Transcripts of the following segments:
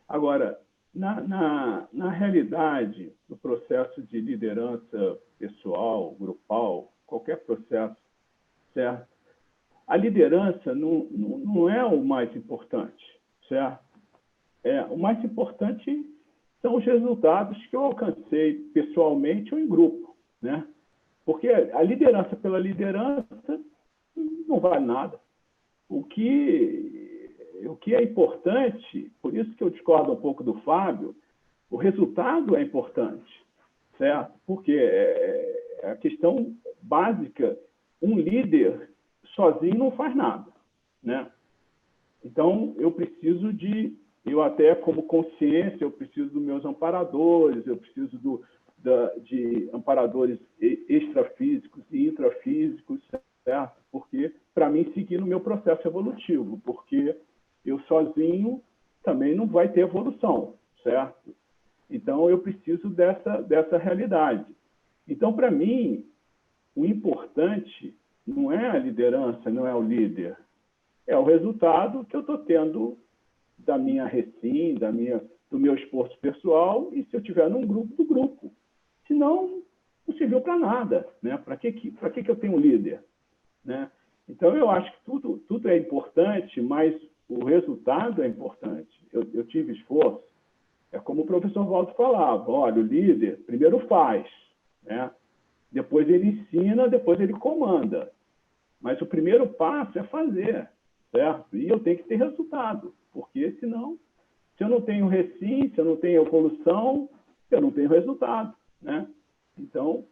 Agora, na realidade, no processo de liderança pessoal, grupal, qualquer processo, certo? A liderança não é o mais importante, certo? O mais importante são os resultados que eu alcancei pessoalmente ou em grupo, né? Porque a liderança pela liderança não vale nada. O que é importante, por isso que eu discordo um pouco do Fábio, o resultado é importante, certo? Porque é a questão básica, um líder sozinho não faz nada, né? Então, eu até como consciência, eu preciso dos meus amparadores, eu preciso de amparadores extrafísicos e intrafísicos, certo? Porque, para mim, seguir no meu processo evolutivo, porque eu sozinho também não vai ter evolução, certo? Então, eu preciso dessa realidade. Então, para mim, o importante não é a liderança, não é o líder, é o resultado que eu estou tendo da minha recim, do meu esforço pessoal, e se eu estiver num grupo, do grupo. Senão, não serviu para nada, né? Para que eu tenho um líder? Né? Então, eu acho que tudo é importante, mas o resultado é importante. Eu tive esforço. É como o professor Walter falava, olha, o líder primeiro faz, né? Depois ele ensina, depois ele comanda. Mas o primeiro passo é fazer, certo? E eu tenho que ter resultado, porque senão, se eu não tenho recim, se eu não tenho evolução, eu não tenho resultado, né? Então,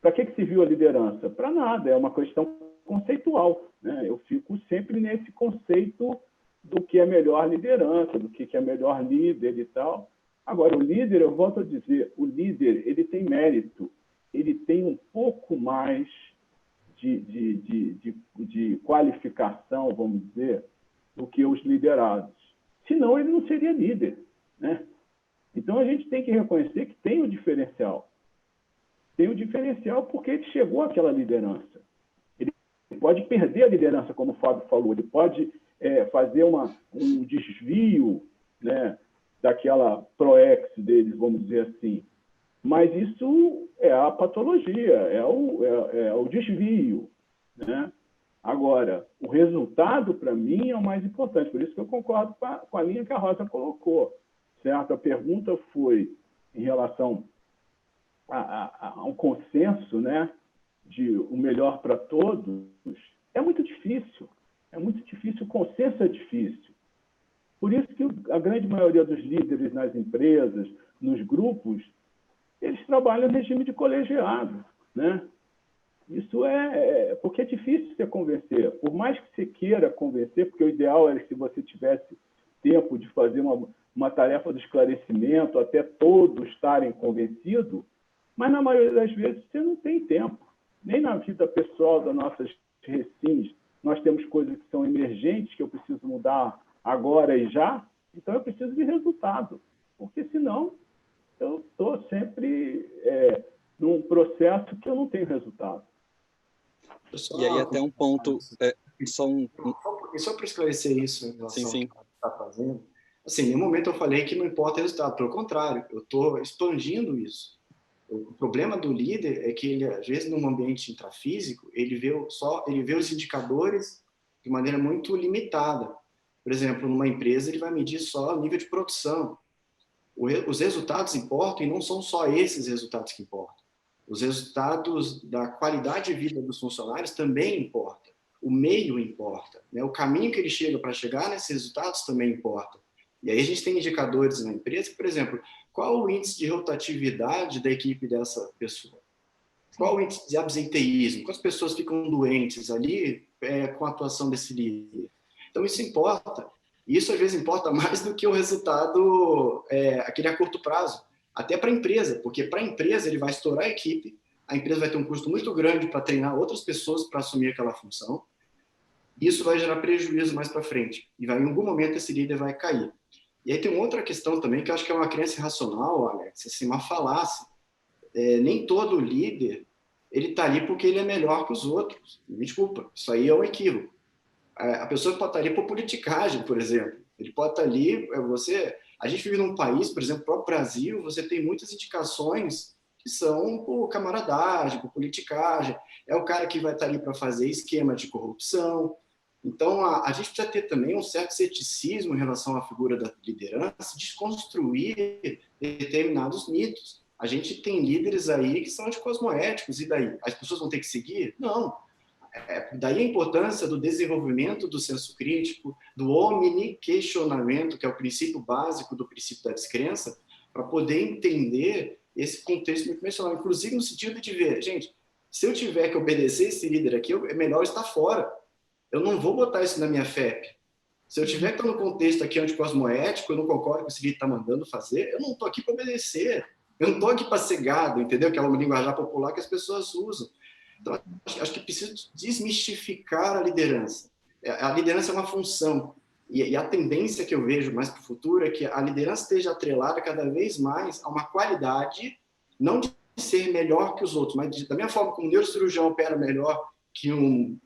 para que serviu a liderança? Para nada, é uma questão conceitual, né? Eu fico sempre nesse conceito do que é melhor liderança, do que é melhor líder e tal. Agora, o líder, eu volto a dizer, o líder, ele tem mérito, ele tem um pouco mais de qualificação, vamos dizer, do que os liderados. Senão, ele não seria líder, né? Então, a gente tem que reconhecer que tem um diferencial. Tem um diferencial porque ele chegou àquela liderança. Ele pode perder a liderança, como o Fábio falou, ele pode fazer um desvio, né, daquela proex dele, vamos dizer assim. Mas isso é a patologia, é o desvio, né? Agora, o resultado, para mim, é o mais importante. Por isso que eu concordo com a linha que a Rosa colocou, certo? A pergunta foi em relação a um consenso, né, de o melhor para todos. É muito difícil. O consenso é difícil. Por isso que a grande maioria dos líderes nas empresas, nos grupos, eles trabalham em regime de colegiado, né? Isso porque é difícil você convencer. Por mais que você queira convencer, porque o ideal era se você tivesse tempo de fazer uma tarefa de esclarecimento, até todos estarem convencidos, mas na maioria das vezes você não tem tempo. Nem na vida pessoal das nossas recins, nós temos coisas que são emergentes, que eu preciso mudar agora e já, então eu preciso de resultado, porque senão eu estou sempre num processo que eu não tenho resultado. E aí até um ponto, só para esclarecer isso em relação sim. ao que você está fazendo, assim, em nenhum momento eu falei que não importa o resultado, pelo contrário, eu estou expandindo isso. O problema do líder é que ele, às vezes, num ambiente intrafísico, ele vê os indicadores de maneira muito limitada. Por exemplo, numa empresa, ele vai medir só o nível de produção. Os resultados importam e não são só esses resultados que importam. Os resultados da qualidade de vida dos funcionários também importam. O meio importa, né? O caminho que ele chega para chegar nesses resultados também importa. E aí a gente tem indicadores na empresa, por exemplo, qual o índice de rotatividade da equipe dessa pessoa? Qual o índice de absenteísmo? Quantas pessoas ficam doentes ali com a atuação desse líder? Então isso importa. E isso às vezes importa mais do que o resultado, aquele a curto prazo. Até para a empresa, porque para a empresa ele vai estourar a equipe, a empresa vai ter um custo muito grande para treinar outras pessoas para assumir aquela função. Isso vai gerar prejuízo mais para frente. E em algum momento esse líder vai cair. E aí tem uma outra questão também, que eu acho que é uma crença irracional, Alex, assim, uma falácia. Nem todo líder ele está ali porque ele é melhor que os outros. Me desculpa, isso aí é um equívoco. A pessoa pode estar ali por politicagem, por exemplo. Ele pode estar ali, A gente vive num país, por exemplo, o próprio Brasil, você tem muitas indicações que são por camaradagem, por politicagem. É o cara que vai estar ali para fazer esquema de corrupção. Então, a gente precisa ter também um certo ceticismo em relação à figura da liderança, desconstruir determinados mitos. A gente tem líderes aí que são anticosmoéticos, e daí? As pessoas vão ter que seguir? Não. Daí a importância do desenvolvimento do senso crítico, do omniquestionamento, que é o princípio básico do princípio da descrença, para poder entender esse contexto multidimensional. Inclusive no sentido de ver, gente, se eu tiver que obedecer esse líder aqui, é melhor estar fora. Eu não vou botar isso na minha FEP. Se eu tiver que estar no contexto aqui anticosmoético, eu não concordo com o que esse líder está mandando fazer, eu não estou aqui para obedecer. Eu não estou aqui para ser gado, entendeu? Que é uma linguajar popular que as pessoas usam. Então, acho que precisa desmistificar a liderança. A liderança é uma função. E a tendência que eu vejo mais para o futuro é que a liderança esteja atrelada cada vez mais a uma qualidade, não de ser melhor que os outros, mas da mesma forma como o neurocirurgião opera melhor que um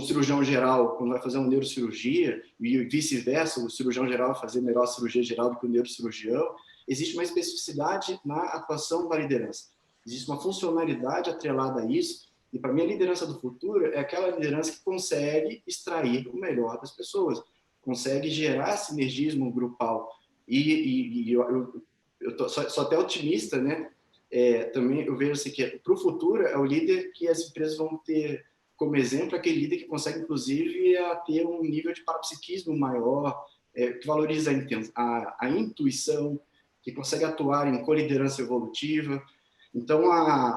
cirurgião geral quando vai fazer uma neurocirurgia, e vice-versa, o cirurgião geral vai fazer melhor a cirurgia geral do que o neurocirurgião, existe uma especificidade na atuação da liderança. Existe uma funcionalidade atrelada a isso, e para mim a liderança do futuro é aquela liderança que consegue extrair o melhor das pessoas, consegue gerar sinergismo grupal. E eu sou até otimista, né? Também eu vejo assim, que para o futuro é o líder que as empresas vão ter como exemplo, aquele líder que consegue, inclusive, ter um nível de parapsiquismo maior, que valoriza a intuição, que consegue atuar em coliderança evolutiva. Então,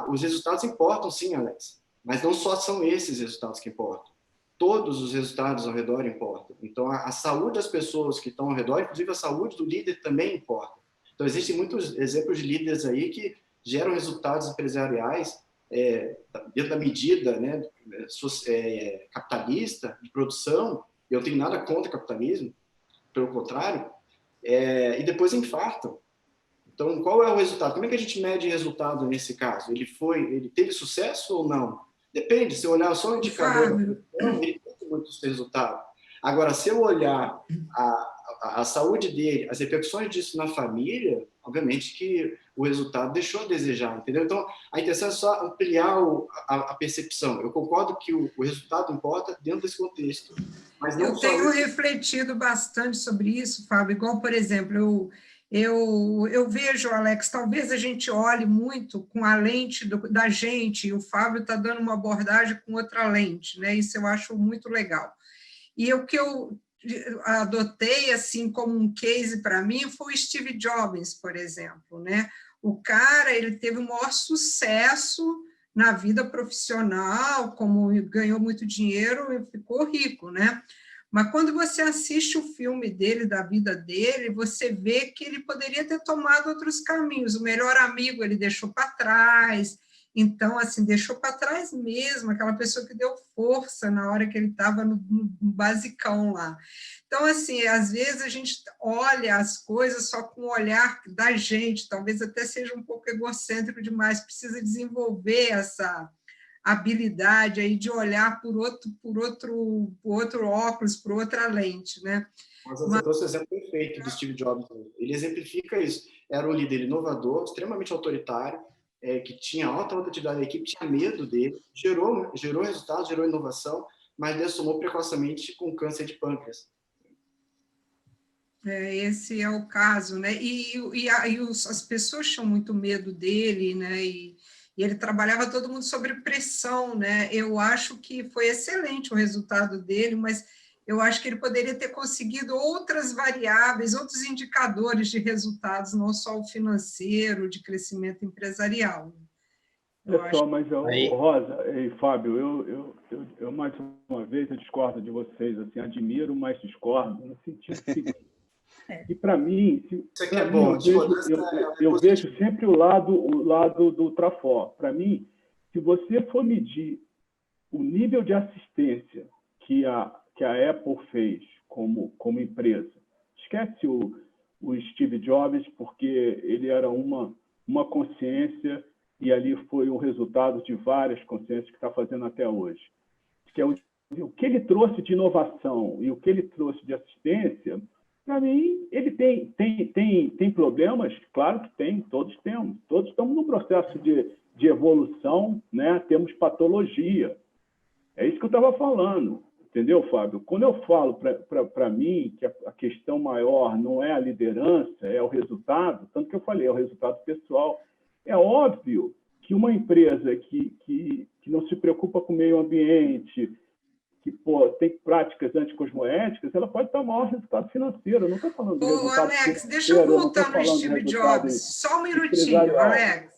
os resultados importam, sim, Alex, mas não só são esses resultados que importam. Todos os resultados ao redor importam. Então, a saúde das pessoas que estão ao redor, inclusive a saúde do líder também importa. Então, existem muitos exemplos de líderes aí que geram resultados empresariais dentro da medida, né, capitalista, de produção. Eu não tenho nada contra capitalismo, pelo contrário, e depois infartam. Então, qual é o resultado? Como é que a gente mede resultado nesse caso? Ele teve sucesso ou não? Depende, se eu olhar só o indicador, ele teve muitos resultados. Agora, se eu olhar a saúde dele, as repercussões disso na família, obviamente que o resultado deixou a desejar, entendeu? Então, a intenção é só ampliar a percepção. Eu concordo que o resultado importa dentro desse contexto. Mas não eu tenho refletido bastante sobre isso, Fábio, igual, por exemplo, eu vejo, Alex, talvez a gente olhe muito com a lente da gente, e o Fábio está dando uma abordagem com outra lente, né? Isso eu acho muito legal. E o que eu adotei assim como um case para mim foi o Steve Jobs, por exemplo, né? O cara, ele teve o maior sucesso na vida profissional, como ganhou muito dinheiro e ficou rico, né? Mas quando você assiste o filme dele, da vida dele, você vê que ele poderia ter tomado outros caminhos. O melhor amigo ele deixou para trás. Então, assim, deixou para trás mesmo, aquela pessoa que deu força na hora que ele estava no basicão lá. Então, assim, às vezes a gente olha as coisas só com o olhar da gente, talvez até seja um pouco egocêntrico demais, precisa desenvolver essa habilidade aí de olhar por outro óculos, por outra lente, né? Mas você trouxe o exemplo perfeito do Steve Jobs. Ele exemplifica isso. Era um líder inovador, extremamente autoritário, que tinha alta rotatividade da equipe, tinha medo dele, gerou resultados, gerou inovação, mas dessomou precocemente com câncer de pâncreas. Esse é o caso, né? As pessoas tinham muito medo dele, né? E ele trabalhava todo mundo sob pressão, né? Eu acho que foi excelente o resultado dele, mas eu acho que ele poderia ter conseguido outras variáveis, outros indicadores de resultados, não só o financeiro, de crescimento empresarial. Mas, Rosa e Fábio, eu mais uma vez eu discordo de vocês, assim, admiro, mas discordo, no sentido seguinte. E para mim, eu vejo sempre o lado do trafó. Para mim, se você for medir o nível de assistência que a Apple fez como empresa, esquece o Steve Jobs, porque ele era uma consciência e ali foi o resultado de várias consciências que está fazendo até hoje. Que é o que ele trouxe de inovação e o que ele trouxe de assistência Para mim, ele tem problemas? Claro que tem, todos temos. Todos estamos num processo de evolução, né? Temos patologia. É isso que eu estava falando, entendeu, Fábio? Quando eu falo para mim que a questão maior não é a liderança, é o resultado, tanto que eu falei, é o resultado pessoal. É óbvio que uma empresa que não se preocupa com o meio ambiente, que tem práticas anticosmoéticas, ela pode dar maior resultado financeiro. Eu não estou falando do resultado Alex, deixa eu voltar no Steve Jobs. Só um minutinho, Alex.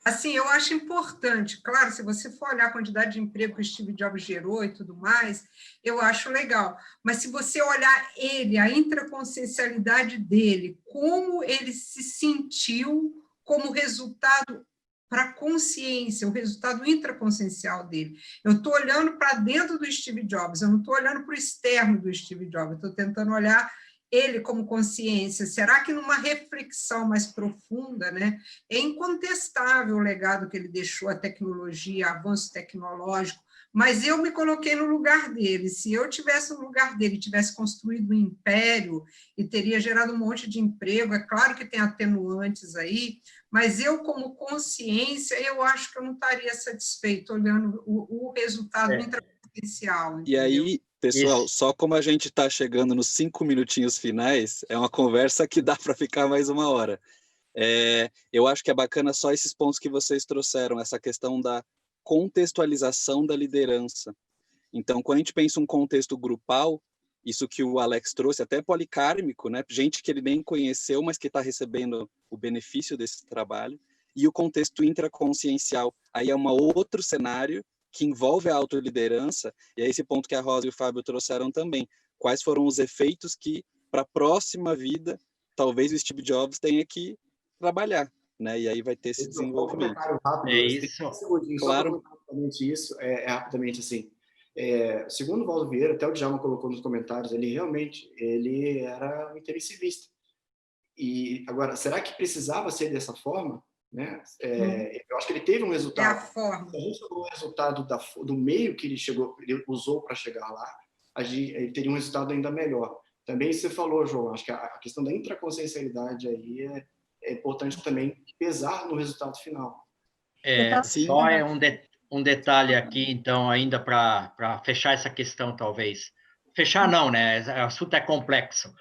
Assim, eu acho importante, claro, se você for olhar a quantidade de emprego que o Steve Jobs gerou e tudo mais, eu acho legal. Mas se você olhar ele, a intraconsciencialidade dele, como ele se sentiu como resultado para a consciência, o resultado intraconsciencial dele. Eu estou olhando para dentro do Steve Jobs, eu não estou olhando para o externo do Steve Jobs, eu estou tentando olhar ele como consciência. Será que numa reflexão mais profunda, né, é incontestável o legado que ele deixou, a tecnologia, avanço tecnológico, mas eu me coloquei no lugar dele. Se eu tivesse no lugar dele, tivesse construído um império e teria gerado um monte de emprego, é claro que tem atenuantes aí, mas eu, como consciência, eu acho que eu não estaria satisfeito olhando o resultado intraconsciencial. E aí, pessoal, só como a gente está chegando nos 5 minutinhos finais, é uma conversa que dá para ficar mais 1 hora. Eu acho que é bacana só esses pontos que vocês trouxeram, essa questão da contextualização da liderança. Então, quando a gente pensa um contexto grupal, isso que o Alex trouxe, até policármico, né? Gente que ele nem conheceu, mas que está recebendo o benefício desse trabalho, e o contexto intraconsciencial, aí é um outro cenário que envolve a autoliderança, e é esse ponto que a Rosa e o Fábio trouxeram também. Quais foram os efeitos que, para a próxima vida, talvez o Steve Jobs tenha que trabalhar, né? E aí vai ter esse desenvolvimento. Rápido, isso. Claro. Rapidamente isso, rapidamente assim. Segundo o Valdo Vieira, até o Djalma colocou nos comentários, ele realmente era um interessivista. E agora, será que precisava ser dessa forma? Né? Eu acho que ele teve um resultado. É a forma. Se a gente chegou ao resultado do meio que ele usou para chegar lá, ele teria um resultado ainda melhor. Também você falou, João, acho que a questão da intraconsciencialidade aí é importante também pesar no resultado final. Só um detalhe aqui, então, ainda para fechar essa questão, talvez. Fechar não, né? O assunto é complexo.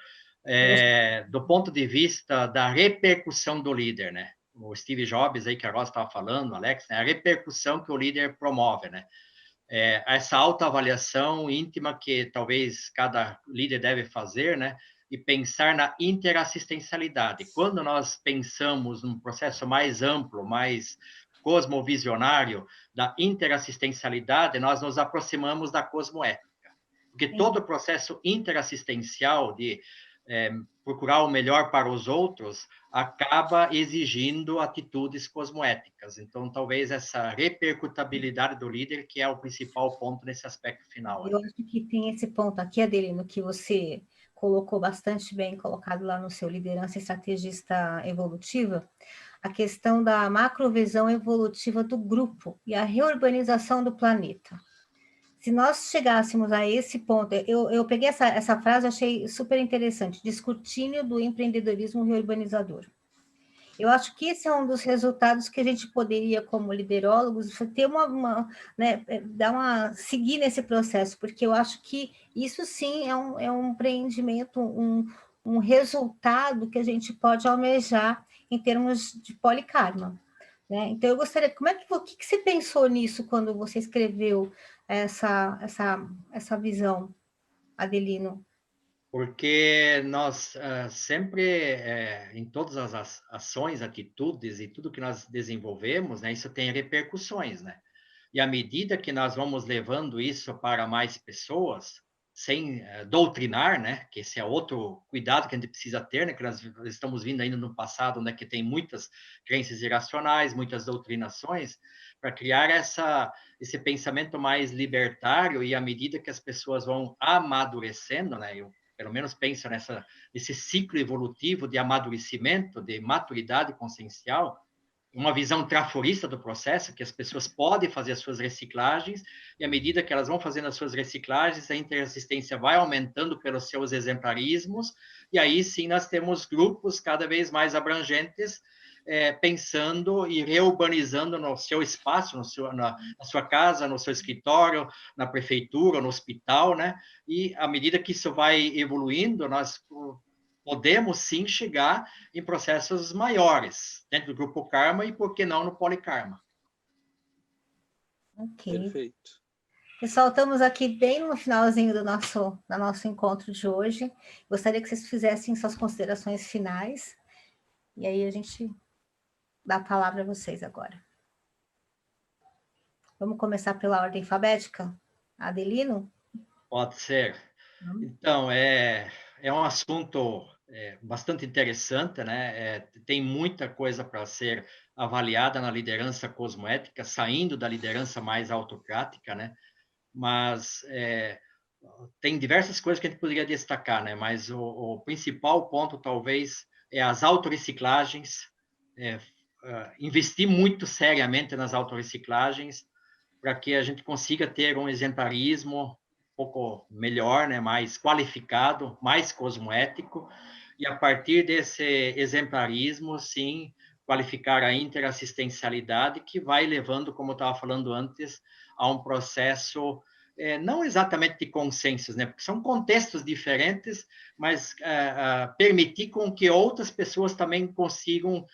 Do ponto de vista da repercussão do líder, né? O Steve Jobs, aí que a Rosa estava falando, Alex, né? A repercussão que o líder promove, né? Essa autoavaliação íntima que talvez cada líder deve fazer, né? E pensar na interassistencialidade. Quando nós pensamos num processo mais amplo, mais cosmovisionário da interassistencialidade, nós nos aproximamos da cosmoética. Porque todo o processo interassistencial de procurar o melhor para os outros acaba exigindo atitudes cosmoéticas. Então, talvez essa repercutabilidade do líder que é o principal ponto nesse aspecto final. Eu acho que tem esse ponto aqui, Adelino, que você colocou bastante bem colocado lá no seu Liderança Estrategista Evolutiva, a questão da macrovisão evolutiva do grupo e a reurbanização do planeta. Se nós chegássemos a esse ponto, eu peguei essa frase, achei super interessante, de escrutínio do empreendedorismo reurbanizador. Eu acho que esse é um dos resultados que a gente poderia, como liderólogos, ter seguir nesse processo, porque eu acho que isso sim é um empreendimento, um resultado que a gente pode almejar em termos de polikarma. Né? Então, eu gostaria, o que você pensou nisso quando você escreveu essa visão, Adelino? Porque nós sempre, em todas as ações, atitudes e tudo que nós desenvolvemos, né, isso tem repercussões, né? E à medida que nós vamos levando isso para mais pessoas, sem doutrinar, né, que esse é outro cuidado que a gente precisa ter, né, que nós estamos vindo ainda no passado, né, que tem muitas crenças irracionais, muitas doutrinações, para criar esse pensamento mais libertário, e à medida que as pessoas vão amadurecendo, né, eu pelo menos penso nesse ciclo evolutivo de amadurecimento, de maturidade consciencial, uma visão traforista do processo, que as pessoas podem fazer as suas reciclagens, e à medida que elas vão fazendo as suas reciclagens, a interassistência vai aumentando pelos seus exemplarismos, e aí sim nós temos grupos cada vez mais abrangentes, pensando e reurbanizando no seu espaço, na sua casa, no seu escritório, na prefeitura, no hospital, né? E à medida que isso vai evoluindo, nós podemos sim chegar em processos maiores, dentro do Grupo Karma e, por que não, no Polikarma. Ok. Perfeito. Pessoal, estamos aqui bem no finalzinho do nosso encontro de hoje. Gostaria que vocês fizessem suas considerações finais, e aí a gente dá a palavra a vocês agora. Vamos começar pela ordem alfabética? Adelino? Pode ser. Então, é um assunto bastante interessante, né? Tem muita coisa para ser avaliada na liderança cosmoética, saindo da liderança mais autocrática, né? Mas tem diversas coisas que a gente poderia destacar, né? Mas o principal ponto, talvez, é as autorreciclagens, investir muito seriamente nas autorreciclagens, para que a gente consiga ter um exemplarismo pouco melhor, né, mais qualificado, mais cosmoético, e a partir desse exemplarismo, sim, qualificar a interassistencialidade, que vai levando, como eu estava falando antes, a um processo, não exatamente de consensos, né, porque são contextos diferentes, mas permitir com que outras pessoas também consigam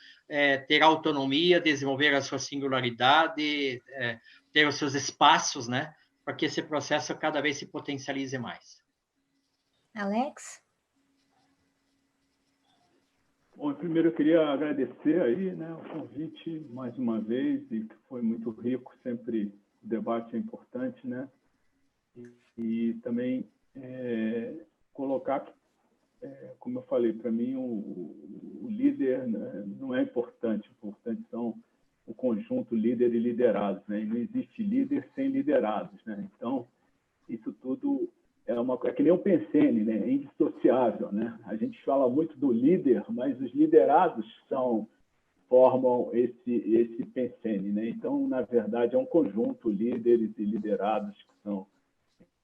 ter autonomia, desenvolver a sua singularidade, ter os seus espaços, né, para que esse processo cada vez se potencialize mais. Alex? Bom, primeiro eu queria agradecer aí, né, o convite mais uma vez, e que foi muito rico, sempre o debate é importante, né, e também colocar, como eu falei, para mim o líder, né, não é importante são o conjunto líder e liderados, né, e não existe líder sem liderados, né, então isso tudo é que nem o Pensene, né? É indissociável, né? A gente fala muito do líder, mas os liderados formam esse Pensene, né? Então, na verdade, é um conjunto, líderes e liderados que são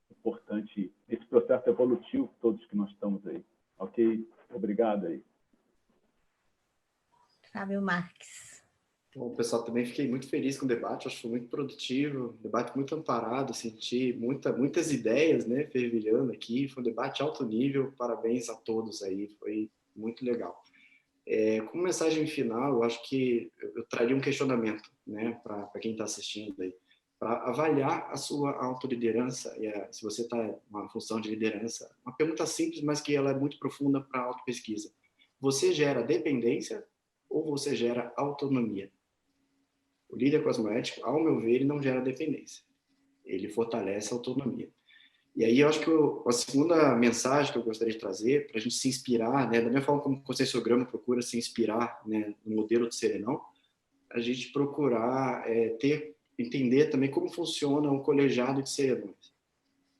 importantes nesse processo evolutivo, todos que nós estamos aí. Ok? Obrigado aí. Fábio Marques. Bom, pessoal, também fiquei muito feliz com o debate, acho que foi muito produtivo, debate muito amparado, senti muitas ideias, né, fervilhando aqui, foi um debate alto nível, parabéns a todos aí, foi muito legal. Como mensagem final, eu acho que eu traria um questionamento, né, para quem está assistindo aí, para avaliar a sua autoliderança, se você está em uma função de liderança, uma pergunta simples, mas que ela é muito profunda para a autopesquisa. Você gera dependência ou você gera autonomia? O líder cosmoético, ao meu ver, ele não gera dependência. Ele fortalece a autonomia. E aí eu acho que a segunda mensagem que eu gostaria de trazer, para a gente se inspirar, né, da mesma forma como o Conscienciograma procura se inspirar, né, no modelo de Serenão, a gente procurar entender também como funciona o colegiado de Serenões.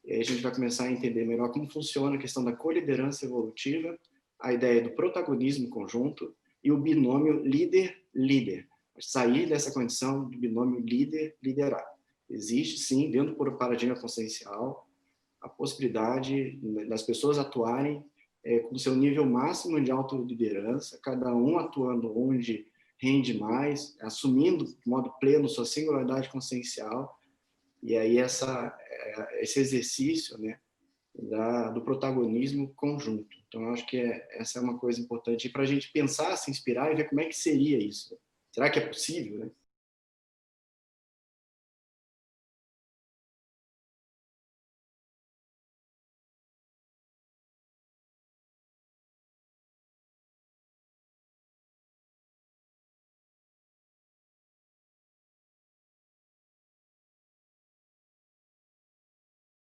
E aí a gente vai começar a entender melhor como funciona a questão da coliderança evolutiva, a ideia do protagonismo conjunto e o binômio líder-líder. Sair dessa condição do binômio líder-liderado. Existe, sim, dentro do paradigma consciencial, a possibilidade das pessoas atuarem com o seu nível máximo de autoliderança, cada um atuando onde rende mais, assumindo de modo pleno sua singularidade consciencial, e aí esse exercício, né, do protagonismo conjunto. Então, eu acho que essa é uma coisa importante para a gente pensar, se inspirar e ver como é que seria isso. Será que é possível, né?